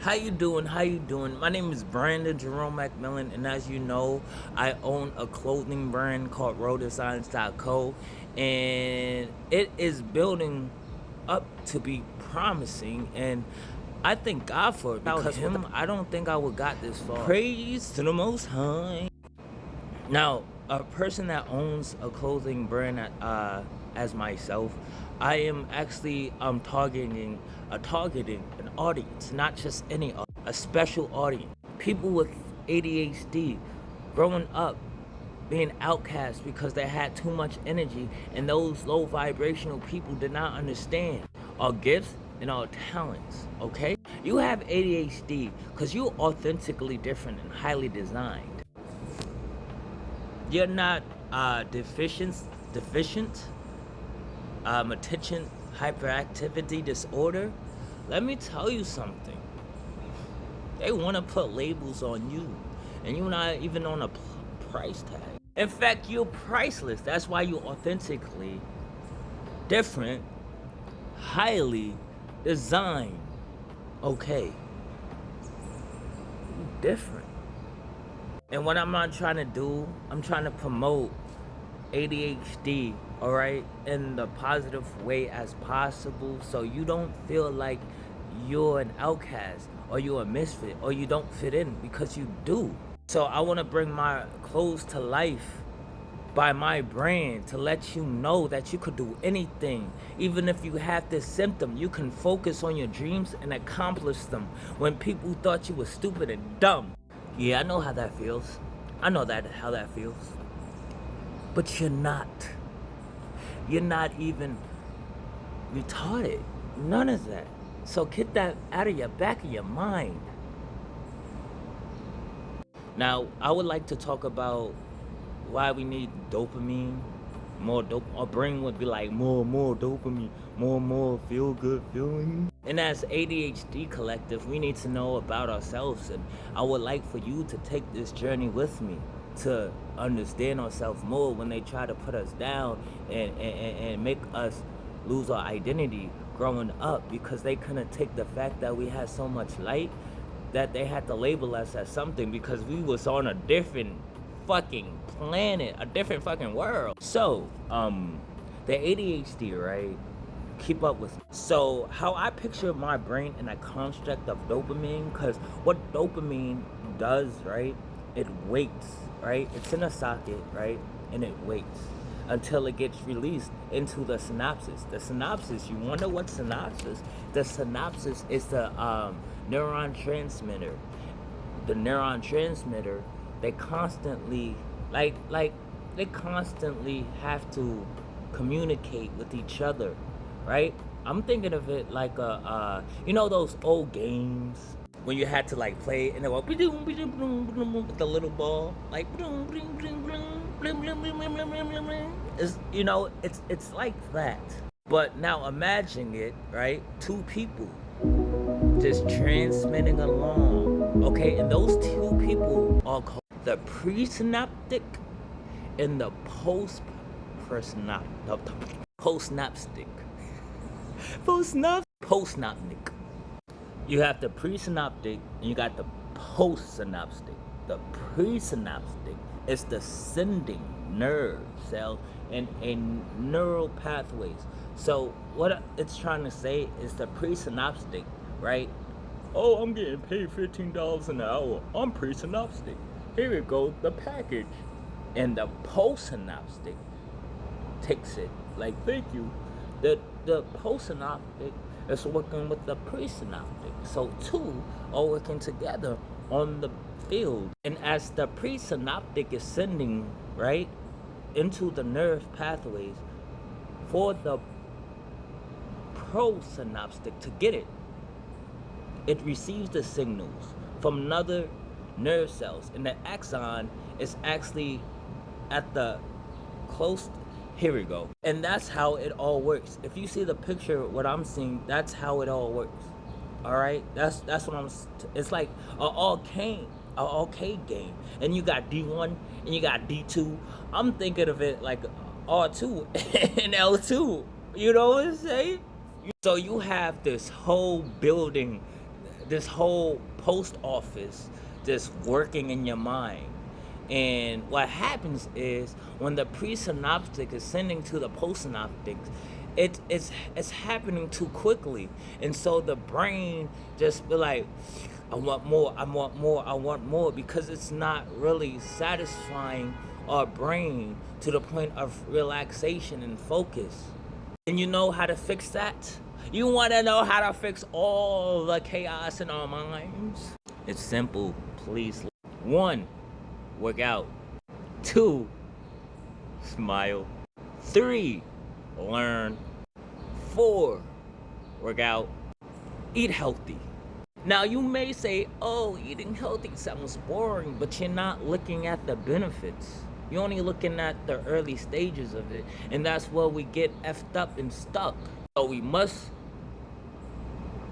How you doing? How you doing? My name is Brandon Jerome McMillan, and as you know, I own a clothing brand called RowDesigns.co, and it is building up to be promising, and I thank God for it. Because without him, I don't think I would got this far. Praise to the Most High. Now, a person that owns a clothing brand as myself, I am actually targeting an audience, not just any audience, a special audience. People with ADHD growing up being outcast because they had too much energy, and those low vibrational people did not understand our gifts and our talents. Okay, you have ADHD because you're authentically different and highly designed. You're not deficient attention hyperactivity disorder. Let me tell you something. They want to put labels on you, and you're not even on a price tag. In fact, you're priceless. That's why you're authentically different, highly designed. Okay, different. And what I'm not trying to do, I'm trying to promote ADHD, all right, in the positive way as possible, so you don't feel like you're an outcast or you're a misfit or you don't fit in, because you do. So I want to bring my clothes to life by my brand to let you know that you could do anything. Even if you have this symptom, you can focus on your dreams and accomplish them when people thought you were stupid and dumb. Yeah, I know how that feels. I know how that feels. But you're not. You're not even retarded. None of that. So get that out of your back of your mind. Now, I would like to talk about why we need dopamine. Our brain would be like, more dopamine, more feel good feeling. And as ADHD collective, we need to know about ourselves, and I would like for you to take this journey with me to understand ourselves more when they try to put us down and make us lose our identity growing up, because they couldn't take the fact that we had so much light that they had to label us as something because we was on a different fucking planet, a different fucking world. So, the ADHD, right? Keep up with me. So, how I picture my brain in a construct of dopamine, because what dopamine does, right? It waits, right? It's in a socket, right? And it waits until it gets released into the synapses. The synapses, you wonder what synapses? The synapses is the neuron transmitter. The neuron transmitter, they constantly they constantly have to communicate with each other, right? I'm thinking of it like those old games when you had to like play and they were with the little ball, like it's like that. But now imagine it, right? Two people just transmitting along, okay? And those two people are called the presynaptic and the postsynaptic. Postsynaptic. You have the presynaptic and you got the postsynaptic. The presynaptic is the sending nerve cell and neural pathways. So what it's trying to say is the presynaptic, right? Oh, I'm getting paid $15 an hour. I'm presynaptic. Here it goes, the package. And the postsynaptic takes it like, thank you. The postsynaptic is working with the presynaptic. So two are working together on the field. And as the presynaptic is sending, right, into the nerve pathways for the postsynaptic to get it, it receives the signals from another nerve cells, and the axon is actually at the close. Here we go. And that's how it all works. If you see the picture, what I'm seeing, that's how it all works. All right, that's what it's like an arcade game, and you got D1 and you got D2. I'm thinking of it like R2 and L2. You know what I'm saying? So you have this whole building this whole post office just working in your mind. And what happens is when the presynaptic is sending to the postsynaptic, it's happening too quickly, and so the brain just be like, I want more, I want more, I want more, because it's not really satisfying our brain to the point of relaxation and focus. And you know how to fix that? You want to know how to fix all the chaos in our minds? It's simple, please. 1, work out. 2, smile. 3, learn. 4, work out. Eat healthy. Now you may say, oh, eating healthy sounds boring, but you're not looking at the benefits. You're only looking at the early stages of it, and that's where we get effed up and stuck. So we must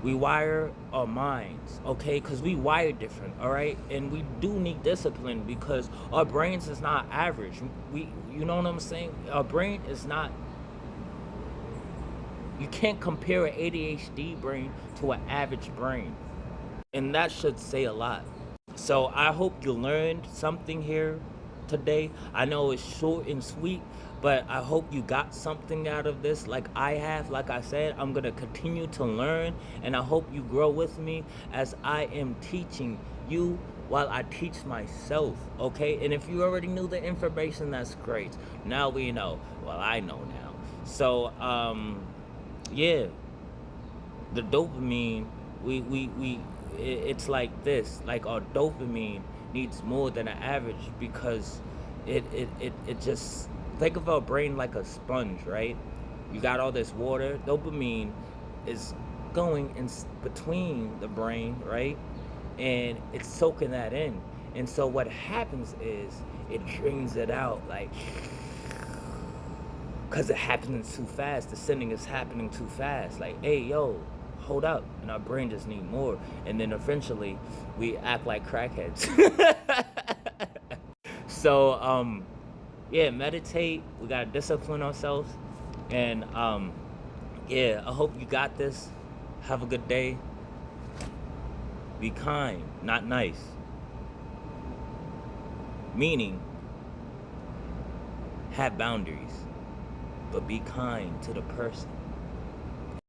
rewire our minds, okay? Because we wire different, all right? And we do need discipline because our brains is not average. You know what I'm saying? Our brain is not. You can't compare an ADHD brain to an average brain. And that should say a lot. So I hope you learned something here today. I know it's short and sweet, but I hope you got something out of this like I have. Like I said, I'm going to continue to learn, and I hope you grow with me as I am teaching you while I teach myself, okay? And if you already knew the information, that's great. Now we know. Well, I know now. So, yeah, the dopamine, it's like this, like our dopamine needs more than an average, because it just, think of our brain like a sponge, right? You got all this water, dopamine is going in between the brain, right? And it's soaking that in, and so what happens is it drains it out, like, because it happens too fast. The sending is happening too fast. Like, hey, yo, hold up. And our brain just need more. And then eventually we act like crackheads. So, yeah, meditate. We got to discipline ourselves. And, yeah, I hope you got this. Have a good day. Be kind, not nice. Meaning, have boundaries, but be kind to the person.